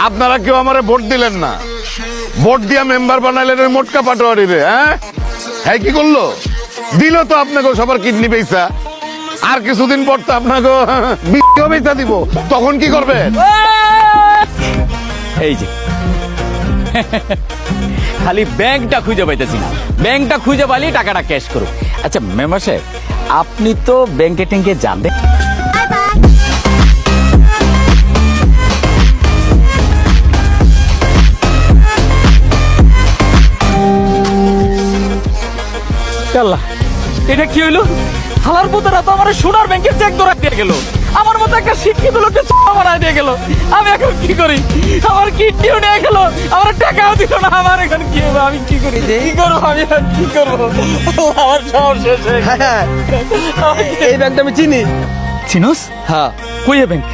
আপনারা কেউ আমারে ভোট দিলেন না, ভোট দিয়া মেম্বার বানাইলেন ওই মোটকা পাটোয়ারি রে। হ্যাঁ কি করলো? দিল তো আপনাকে সবার কিডনি বেচা, আর কিছুদিন পর তো আপনাকে বিক্রিও বেচা দিব, তখন কি করবেন? এই যে খালি ব্যাংকটা খুঁজে পাইতেছি না, ব্যাংকটা খুঁজে পাইলে টাকাটা ক্যাশ করো। আচ্ছা মেম্বার সাহেব, আপনি তো ব্যাংকে ট্যাঙ্কে যান। আল্লাহ, এটা কি হইলো? হালার পুতারা তো আমার সোনার ব্যাংকের চেক ধরা দিয়ে গেল, আমার মতো একটা শিক্ষিত লোককে বানায় দিয়ে গেল। আমি এখন কি করি? আমার কিডনিও নিয়ে গেল, আমার টাকাও দিল না। আমার এখন কি হবে? আমি কি করি? কি করবো? আমি এখন কি করবো? আমার সব শেষ হয়ে গেল। এই ব্যাংকটা আমি চিনি। চিনোস? হ্যাঁ, কই এ ব্যাংক?